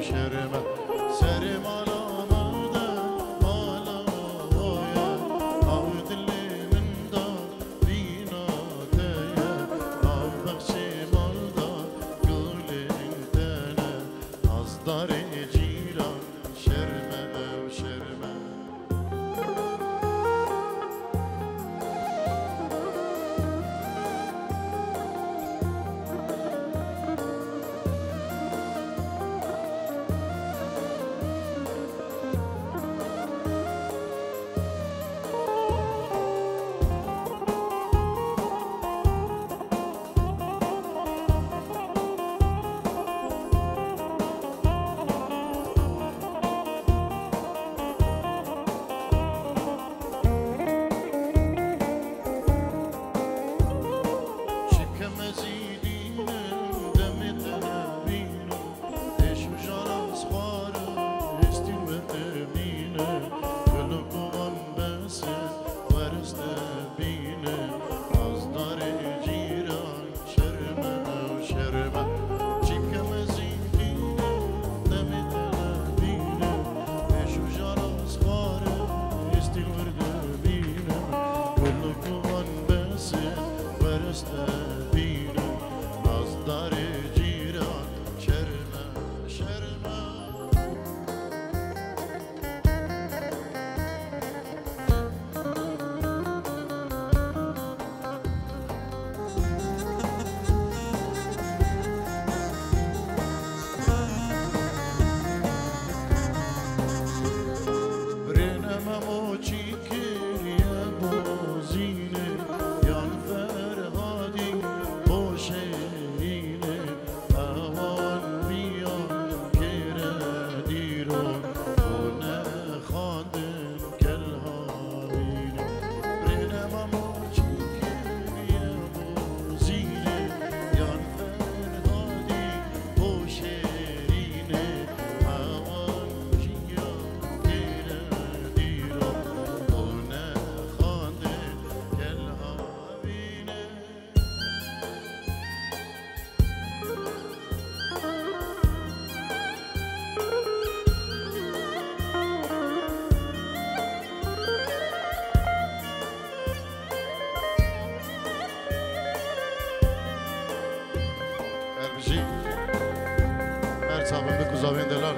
شرمه سر مالا مرده مالا ویا او دلی من دا بینا تیا او بخشی مالدا گل انتنه از دار جیران شرمه و شرمه Sabun kuzavendeler.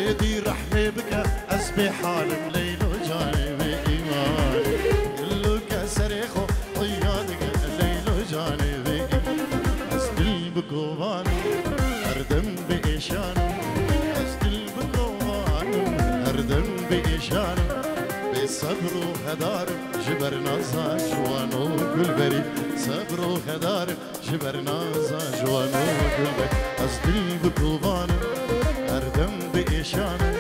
ايدي رحمي بك اسبي حالم ليل وجانبي ايمان كله كسريخو طيادك ليل وجانبي اسدل بكوبان اردم بايشان اسدل بكوبان اردم بايشان بصبر وهدار جبرنا زاجوانو قلبري صبر وهدار جبرنا زاجوانو قلبري اسدل بكوبان اردم بإشانم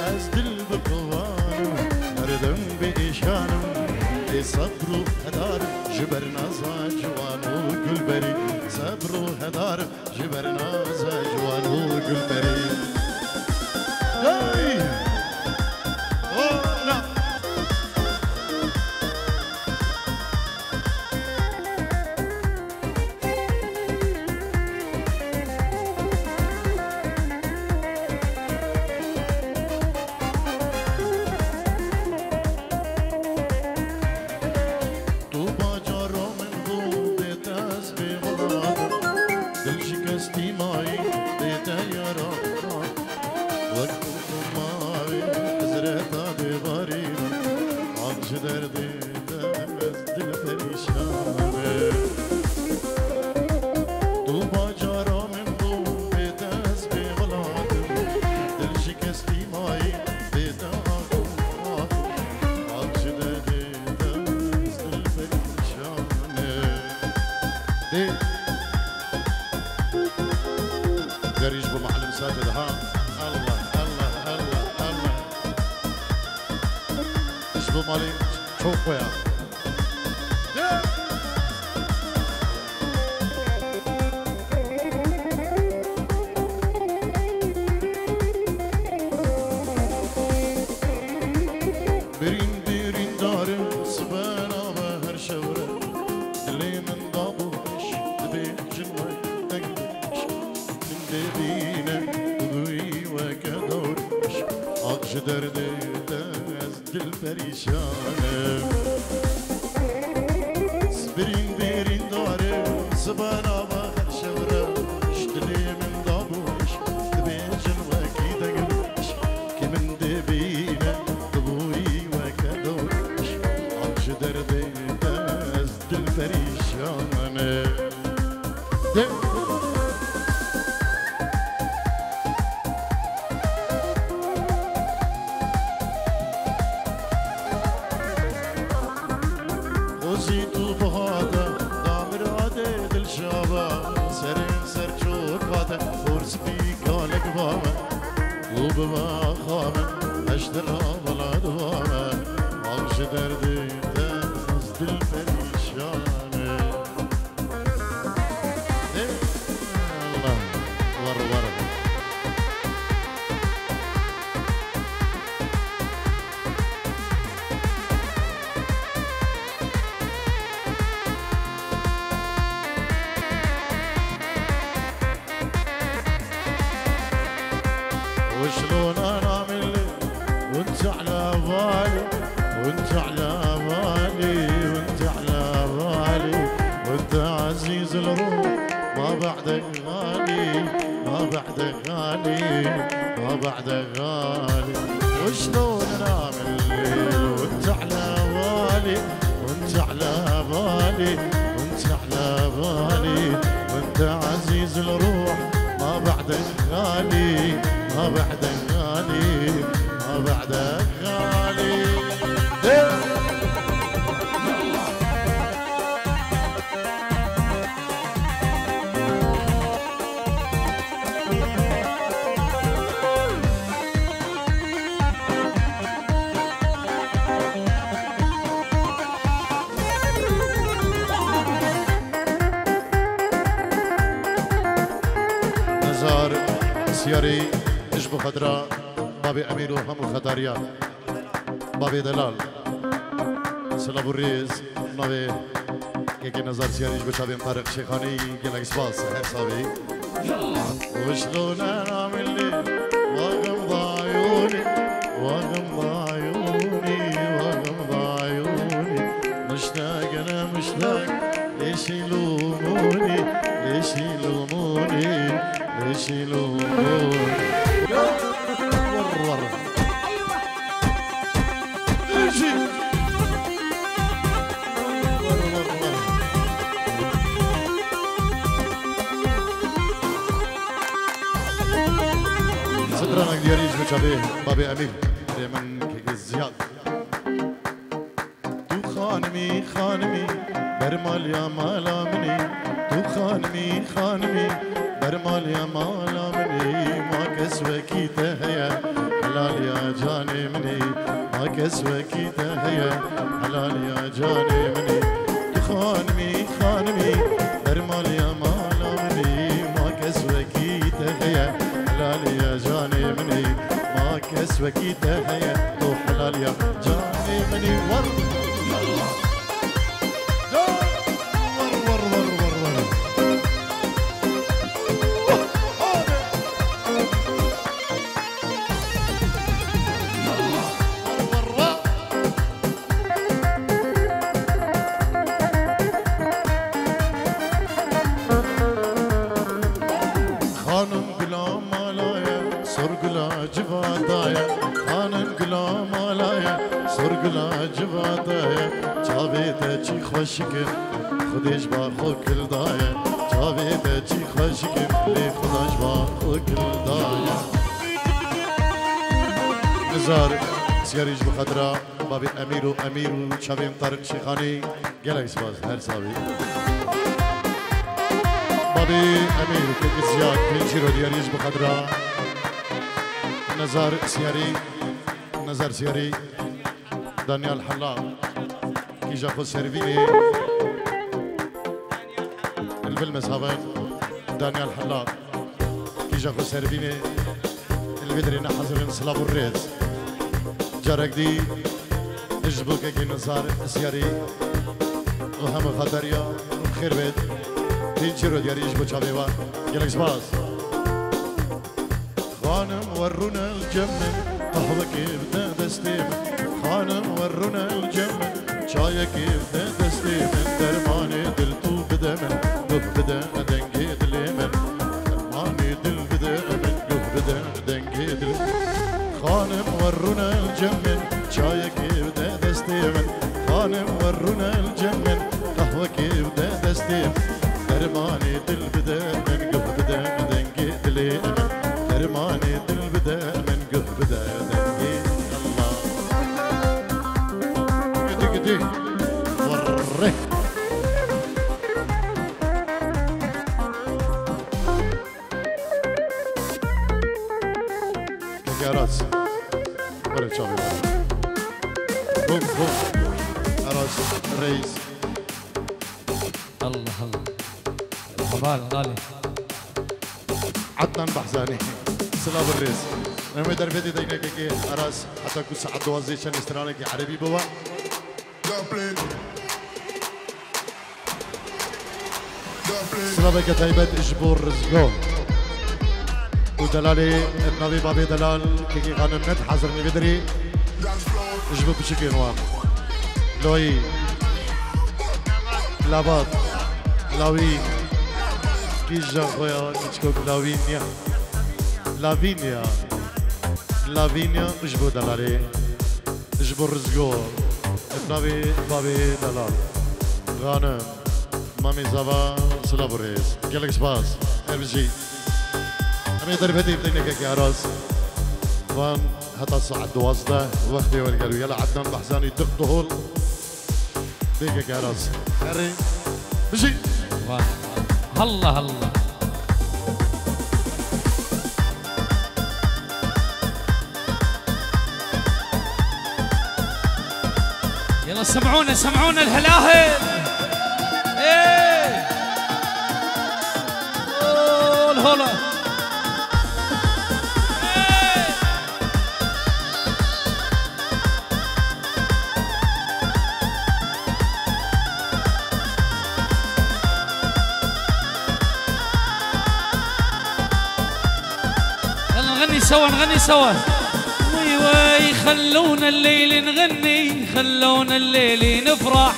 أزدل بقوانم اردم بإشانم صبر وهدار جبرنا زاجوانو قلبري صبر وهدار جبرنا زاجوانو قلبري دل شکستی مایی دیده یارا وقت دي قريش بمحل مسدد ها الله الله الله الله ايش بمالي شوفوا يا درد دست دل پریشانه سبرین بیرین داره زبانا بخر شورش دلی من دابوش دبیجن وکی دگلش که من دبینه دبوی وکی دورش آج درد دست دل پریشانه وبما خامن اشترى بلاد وامن عاش دردي دست الفريشانه الله ور ور وشلون انا ملي وانت على بالي وانت على بالي وانت على بالي وانت عزيز الروح ما بعدك غالي ما بعدك غالي ما بعدك غالي وشلون انا ملي وانت على بالي وانت على بالي وانت على بالي وانت عزيز الروح ما بعدك غالي ما بعدك غالي ما بعدك غالي نزار سياري اجبو خضراء بابي امير وهم خضاريا بابي دلال سلام الريز نوي كي نزار سياري اجبو شابين طارق شيخاني قلق سباس حسابي وشلون انا ملي واغمض عيوني واغمض عيوني واغمض عيوني مشتاق انا مشتاق ليش يلوموني ليش يلوموني ليش يلوموني ور اجي صدرنا ديالي جبت عليه بابي امين من كيك زياد تو خانمي خانمي برمال يا مالا مني تو خانمي خانمي برمال يا مالا مني ما كسوكي تهيا حلال يا جاني مني ما كسوكي تهيا حلال يا جاني مني تو خانمي خانمي برمال يا مالا مني ما كسوكي تهيا حلال يا جاني مني ما كسوكي تهيا تو حلال يا جاني مني ور خوشکم خودش با خود کل دایه جاویده چی خوشکم لی خودش با خود کل دایه نزار سیاریش بخدرا بابی امیر و چاویم طارق شیخانی گلک سپاس هر ساوی بابي امير كيك زياد بنشيرو دياريش بقدرة نزار سياري نزار سياري دانيال حلاق كي جاكو سيرفيني الفيلم سابق دانيال حلاق كي جاكو سيرفيني الفيدرينا حزرين سلاب الريز جارك دي اجبوك كي نزار سياري وهم خطريا وخير بيت تنشرو دياريش بوشابيوا يلك سباس خانم ورونا الجمل قهوة كيف دستيم خانم ورونا الجمل شاي كيف دستيم درماني دل تو بدمن قف بدا دنجي دليمن درماني دل بدا من قف بدا دنجي دل خانم ورونا الجمل شاي كيف دستيم خانم ورونا الجمل قهوة كيف دستيم درماني دل بدا من قف بدا دنجي دليمن درماني دل بدا من قف بدا دنجي الله قدي قدي وري يا راس ولا تشافي بوم بوم راس رئيس الله الله حبال غالي عدنان بحزاني سلام الرئيس نمي دربيتي دينا كي راس حتى كل ساعة دوازي شان استرانك عربي بوا سلام كتايبات اجبور رزقون ودلالي النبي بابي دلال كي غانم نت حضرني بدري اجبو بشكل نوام لوي لابات لاوين كيجا خويا كيتشكوك لاوينيا لافينيا لافينيا اجبو دلالي اجبو رزقور النبي بابي دلال غانم مامي زابا سلام الرئيس قالك سباس ارجي أمي ضربتي بدينك يا راس وان هتا الساعة دوازدة وقتي والقالوا يلا عدنان بحزاني دق ظهور ديك يا راس خري بجي هلا هلا يلا سمعونا سمعونا الهلاهل ايه الهلا نغني سوا نغني سوا وي وي خلونا الليل نغني خلونا الليل نفرح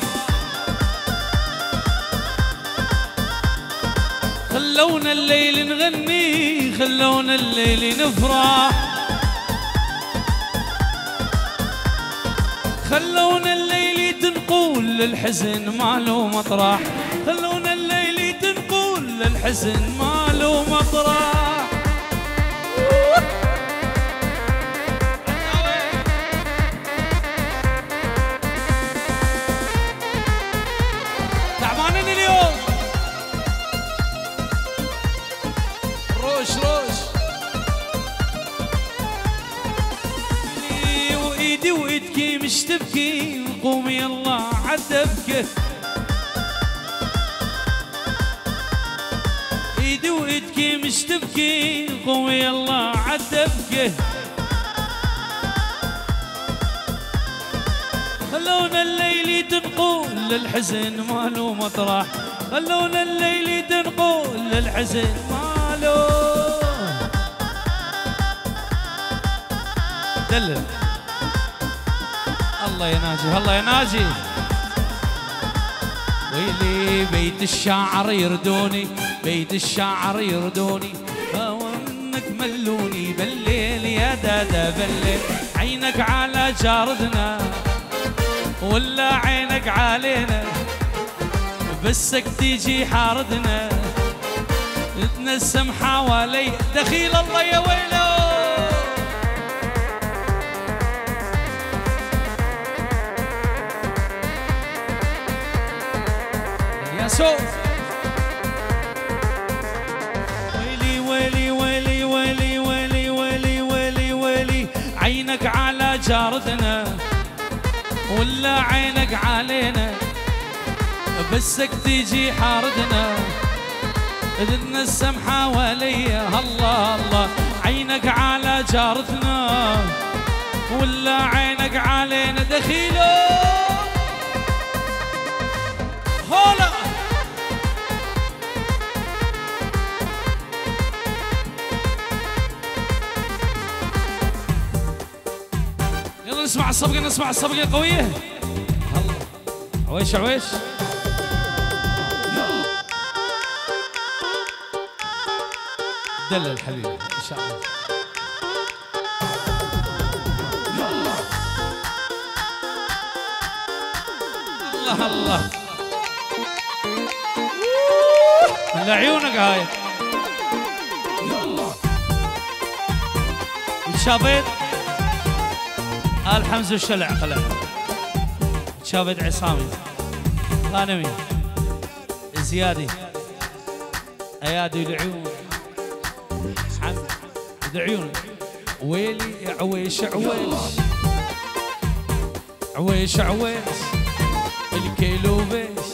خلونا الليل نغني خلونا الليل نفرح خلونا الليل تنقول للحزن ماله مطرح خلونا الليل تنقول للحزن ماله مطرح تعبانين اليوم روش روش وايدي وايدكي مش تبكي قومي يلا عتبكي ايدي وايدكي مش تبكي قومي يلا عتبكي خلونا الليل تنقول للحزن ماله مطرح خلونا الليل تنقول للحزن ماله دلل الله يا ناجي الله يا ناجي ويلي بيت الشاعر يردوني بيت الشاعر يردوني وانك ملوني بالليل يا دادا بالليل عينك على جاردنا ولا عينك علينا بسك تيجي حاردنا تنسم حوالي دخيل الله يا ويلو يا سوف جاردنا ولا عينك علينا بسك تيجي حاردنا اذن السمحة وليا الله الله عينك على جارتنا ولا عينك علينا دخيله هولا يلا نسمع الصبقة نسمع الصبقة قوية الله عويش عويش دلل حبيبي ان شاء الله الله الله من عيونك هاي شابيت آل حمزة الشلع قلع شابيت عصامي غانمي زيادي ايادي العيون حمد عيون ويلي عويش عويش عويش عويش الكيلو بيش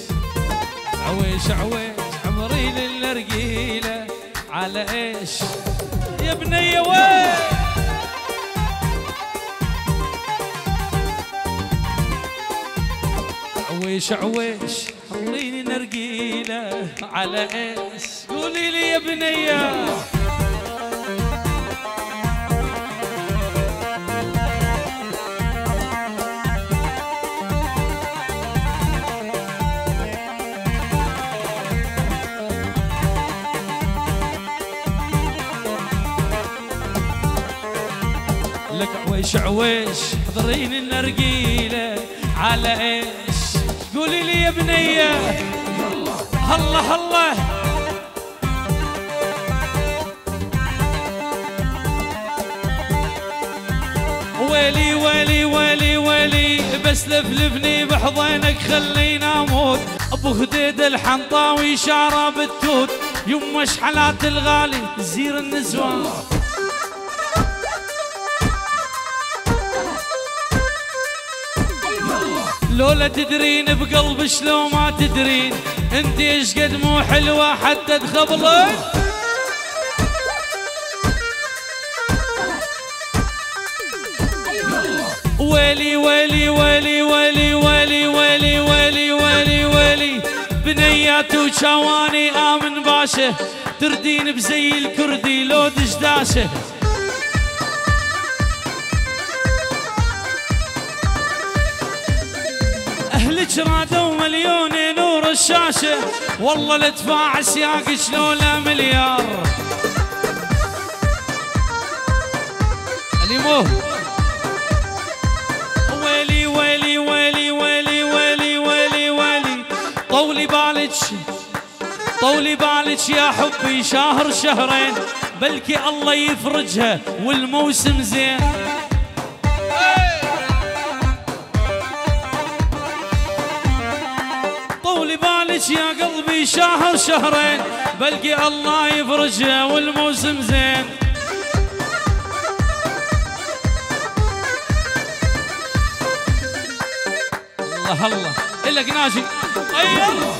عويش عويش عمري للرقيلة على ايش يا بنية وين عويش عويش عمري للرقيلة على ايش قولي لي يا بنية لك عويش عويش حضرين النرقيلة على ايش قولي لي يا بنية الله الله ويلي ويلي ويلي ويلي بس لفلفني بحضنك خليني اموت ابو خديد الحنطاوي شعره بالتوت يما شحلات الغالي زير النسوان لولا تدرين بقلب شلو ما تدرين انت ايش قد مو حلوه حتى تخبلك ويلي ويلي ويلي ويلي ويلي ويلي ويلي ويلي ويلي بنيات وشواني امن باشا تردين بزي الكردي لو دشداشه اهلك رادوا مليون نور الشاشه والله لدفاع سياق شلونه مليار اليمو ويلي ويلي ويلي ويلي ويلي ويلي ويلي طولي بالك يا حبي شهر شهرين بلكي الله يفرجها والموسم زين طولي بالك يا قلبي شهر شهرين بلكي الله يفرجها والموسم زين الله الله إلك ناجي أيوه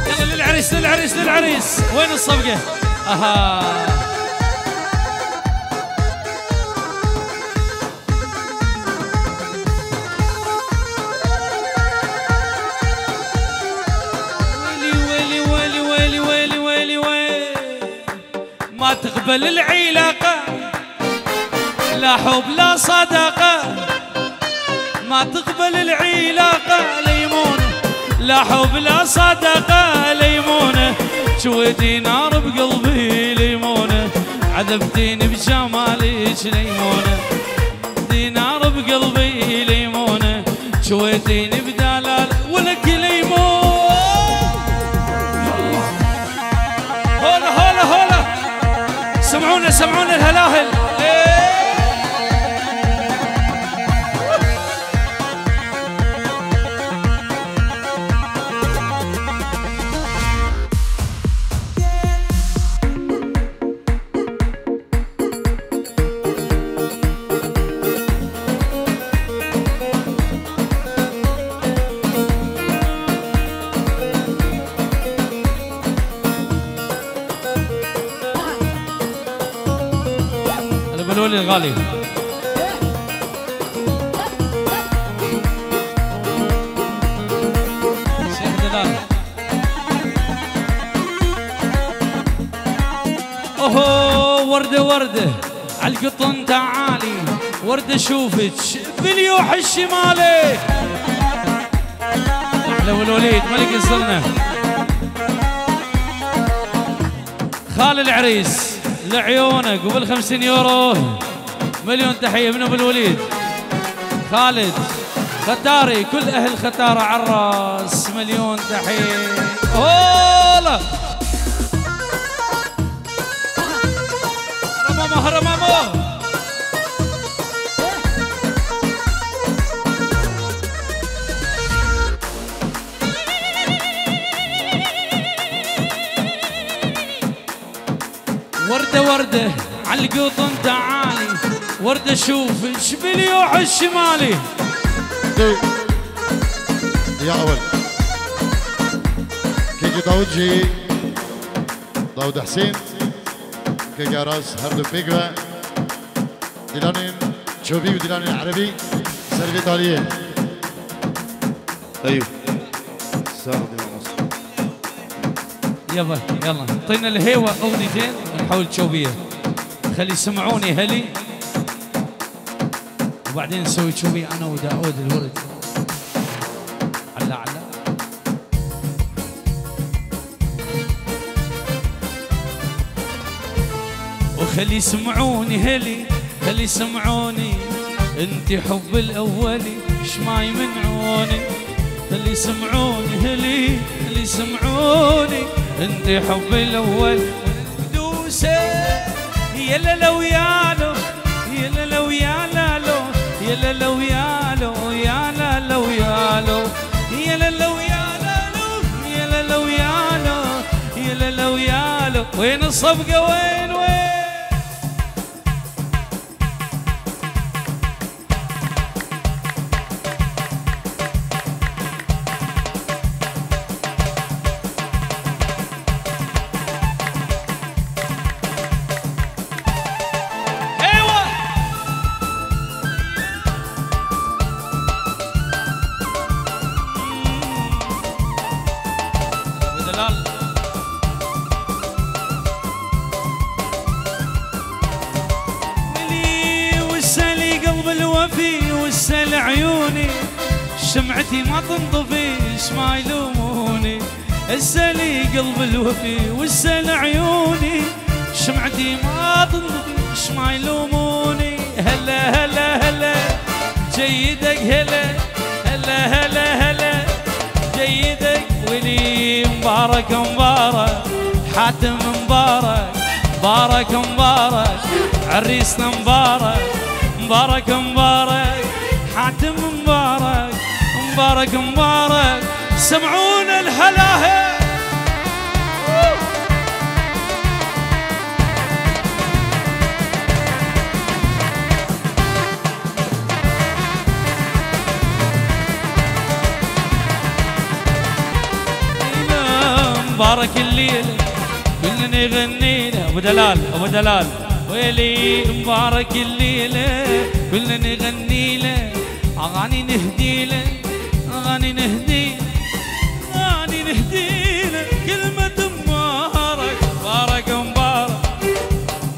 يلا للعريس للعريس للعريس وين الصفقة؟ أها ويلي ويلي ويلي ويلي ويلي ويلي ما تقبل العلاقة لا حب لا صداقة ما تقبل العلاقة ليمونة لا حب لا صداقة ليمونة شويتي نار بقلبي ليمونة عذبتيني بجمالك ليمونة نار بقلبي ليمونة شويتيني بدلال ولك ليمون هولا هولا هولا سمعونا سمعونا الهلاهل الوليد الغالي. شيخ دلال. اوهو وردة وردة عالقطن تعالي، وردة شوفك باليوح الشمالي. احلى والوليد ملك الزلمة. خال العريس لعيونك وبال50 يورو مليون تحية من ابو الوليد. خالد ختاري كل اهل ختارة عالراس مليون تحية. هولا هرمامو هرمامو. وردة وردة عالقطن تعالي، وردة شوفك باليوح الشمالي. يا أول كيكي داود جي داود حسين كيكي راس هردو بيقوى ديلانين شوبي وديلانين عربي سلبي تالية. ايوه سارة مصر. يلا يلا اعطينا الهيوة اغنيتين ونحاول تشوبيه. خلي يسمعوني هلي وبعدين نسوي تشوبيه انا وداود الورد. علا علا وخلي يسمعوني هلي، خلي يسمعوني انت حب الاولي ايش ما يمنعوني. خلي يسمعوني هلي، خلي يسمعوني انت حب الاول. دوسه يلا لو يالو يلا لو يالو يلا لو يالو يلا لو يالو يلا لو يالو يلا لو يالو يلا لو يالو. وين الصفقة وين وين؟ وسل عيوني شمعتي ما تنطفي ايش ما يلوموني. اسالي قلب الوفي وسل عيوني شمعتي ما تنطفي ايش ما يلوموني. هلا هلا هلا جيدك هلا هلا هلا هلا جيدك. ولي مبارك مبارك حاتم مبارك مبارك مبارك عريسنا مبارك مبارك مبارك حاتم مبارك مبارك مبارك. سمعونا الهلاهل. مبارك الليل كلنا يغنينا. ابو دلال ابو دلال ويلي مبارك الليله كلنا نغني له اغاني نهدي له اغاني نهدي اغاني نهدي له كلمه مبارك مبارك مبارك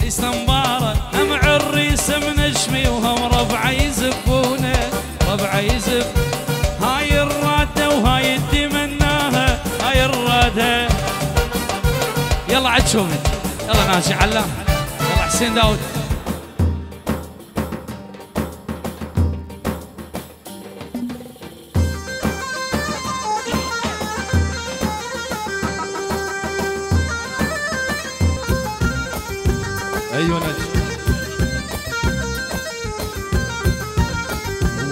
عريسنا مبارك. هم عريس منشمي وهم ربعه يزفونه ربعه يزف. هاي الراده وهاي تمناها هاي الراده. يلا عاد شوفي يلا ناشي علام يلا حسين داود. ايوه نجم.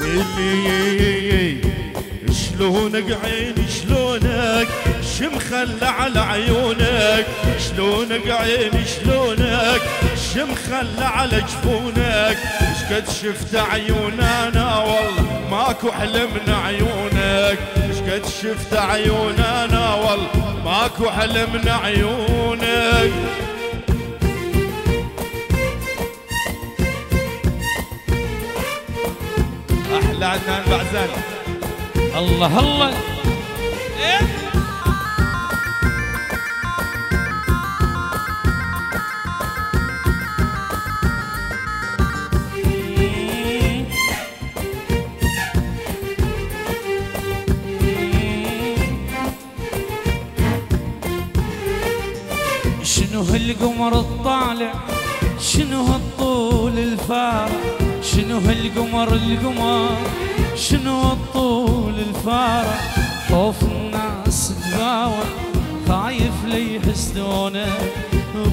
ويلي شلونك عيني شلونك شمخلى على عيونك. شلونك عيني شلونك شمخلى على جفونك. شقد شفت عيوننا والله ماكو احلى من عيونك. شقد شفت عيوننا والله ماكو احلى من عيونك. اللي عدنان بعزان. الله الله. إيه؟ شنو هالقمر الطالع، شنو هالطول الفارع، شنو هالقمر القمر، شنو الطول الفارع، خوف الناس تباوع خايف لي يحسدونه،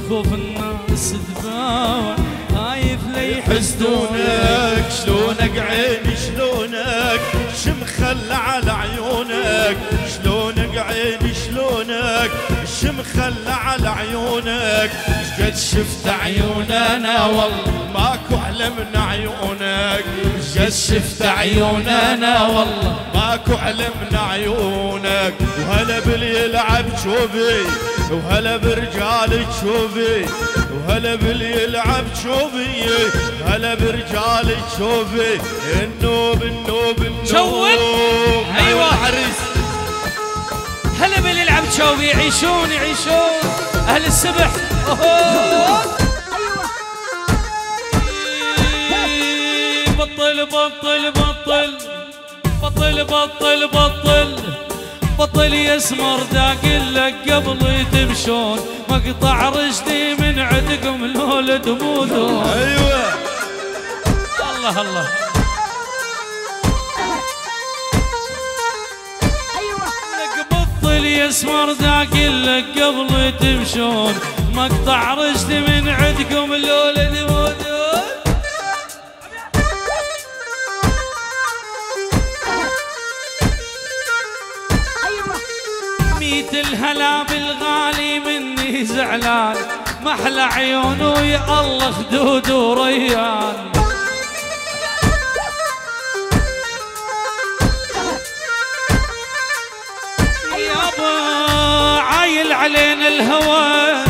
خوف الناس تباوع خايف لي يحسدونك. شلونك عيني شلونك شمخل على عيونك، شلونك عيني شلونك شمخل على عيونك. قد شفت عيوننا والله ماكو احلى من عيونك، قد شفت عيوننا والله ماكو احلى من عيونك. وهلا باللي يلعب شوفي وهلا برجال شوفي، وهلا باللي يلعب شوفي هلا برجال شوفي. النوب النوب النوب شوف. ايوه عريس هلا باللي يلعب شوفي. يعيشون يعيشون اهل السبح. بطل بطل بطل بطل بطل بطل بطل يا اسمر داقل لك قبل تمشون، مقطع رجلي من عندكم لولا تموتون. ايوه الله الله. لك بطل يا اسمر داقل لك قبل تمشون، مقطع رجلي من عندكم لولا تموتون. ميت الهلا بالغالي مني زعلان، محلى عيونه يا الله خدود وريان. يابا عايل علينا الهوى،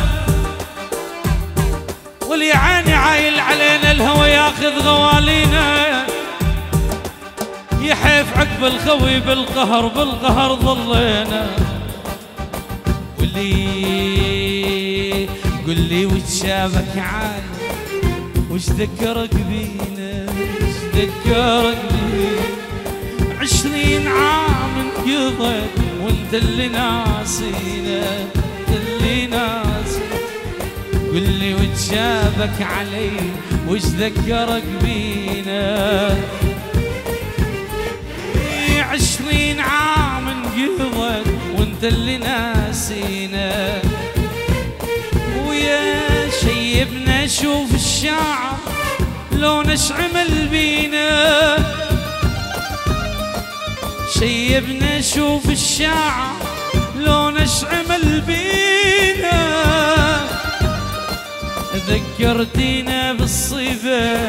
واللي عيني عايل علينا الهوى ياخذ غوالينا، يحيف عقب الخوي بالقهر بالقهر ظلينا. قل لي وش شافك عالي، وش ذكرك بينا، وش ذكرك بينا. 20 عام انقضت وانت اللي ناسينا، انت اللي ناسينا. قل لي وش شافك علي، وش ذكرك بينا. 20 عام انقضت وانت اللي ناسينا. ويا شيبنا شوف الشعر لو نشعمل بينا، شيبنا شوف الشعر لو نشعمل بينا. ذكرتينا بالصيبة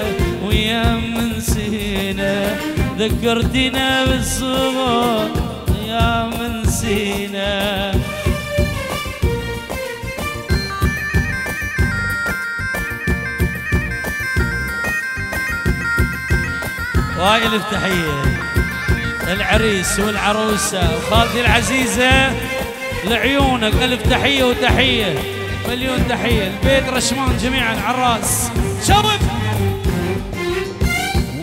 ويام نسينا، ذكرتينا بالصبر يا من نسينا. وائل التحية العريس والعروسة وخالتي العزيزة لعيونك، ألف تحية وتحية مليون تحية. البيت رشمان جميعا على الراس. شرف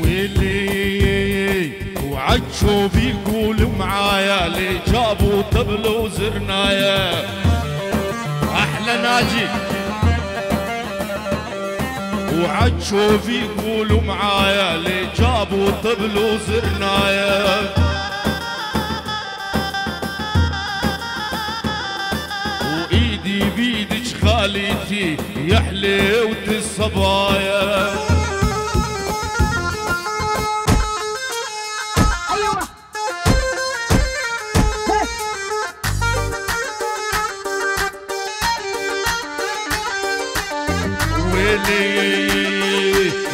ويلي وعجو بيقول معايا لي جابوا طبل وزرنايا. احلى ناجي وعجو بيقولوا معايا لي جابوا طبل وزرنايا. وايدي بيدك خالتي يا حليوة الصبايا.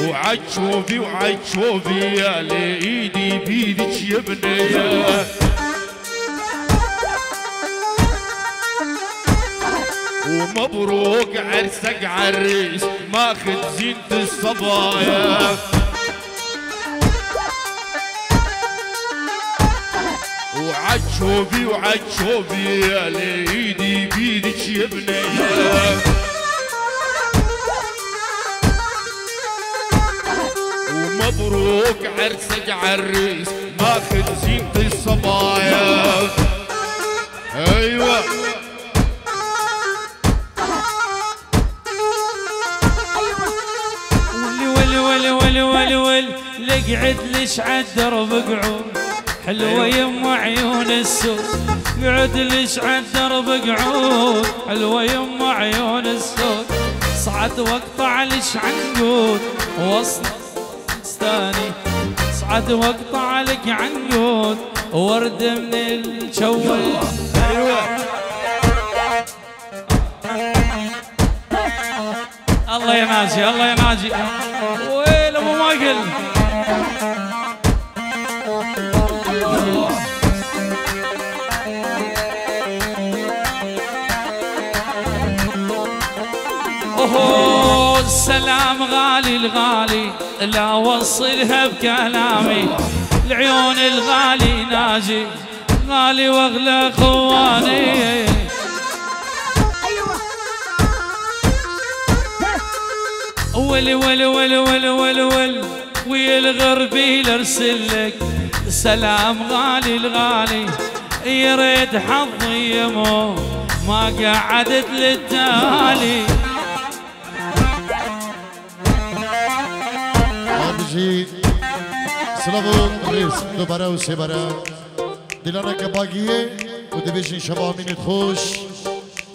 وعجوبي وعجوبي يا ليدي بيدك يا بنيه. ومبروك عرسك عريس ماخذ زينة الصبايا. وعجوبي وعجوبي يا ليدي بيدك يا بنيه ومبروك عرسك عريس ماخذ زينة الصبايا ايوه ولي لقعد ليش عالدرب قعود حلوة يم عيون السود قعد ليش عالدرب قعود حلوة يم عيون السود صعد واقطع ليش عنقود وسط ستاني صعد واقطع لك عنقود ورد من الجول ايوه الله يناجي الله يناجي ويل ابو ماقل اوه السلام غالي الغالي لا اوصلها بكلامي العيون الغالي ناجي غالي واغلى خواني ولي ولي ولي ولي ولي ولي ويا الغربي لارسلك سلام غالي الغالي يا ريت حظي يمو ما قعدت للتالي آبجی سلام ریس دوباره و سه باره دلانه که باگیه و دبیشین شبا مینید خوش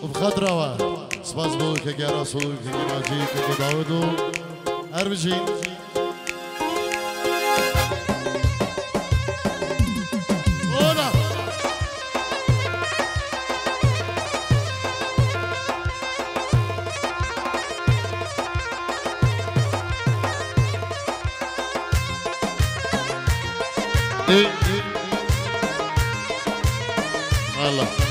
و بخد روه سپاس بود که گره سلوک که ناجی که داودو هر بجین الله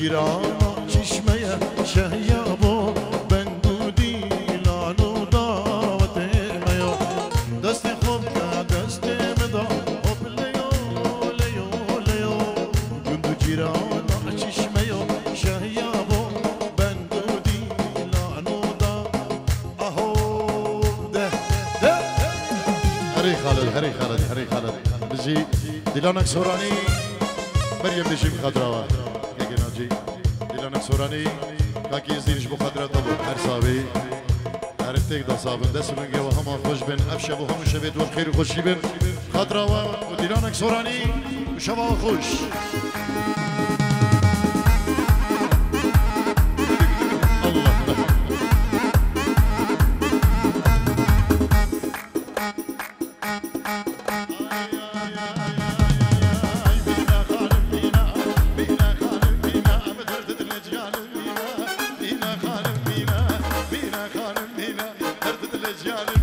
جيرانا چشمه شهيابو بندودي لانو داوته ميو دست خوب دست مدا اوب ليو ليو ليو بندو جيرانا چشمه شهيابو بندودي لانو دا اهو ده ده هري خالد هري خالد هري خالد بجي ديلانك سوراني مريم بيجي بخضراوه جي ديلانك سوراني كاكي يزينش بخضرة طبو هر صابي هر تيك دا صابن دس منجي وهما خوش بن افشب وهم شبيت والخير وخوشي بن خضراوه وديلانك سوراني وشبا وخوش خانم بينا بينا خانم بينا هردت الأجيال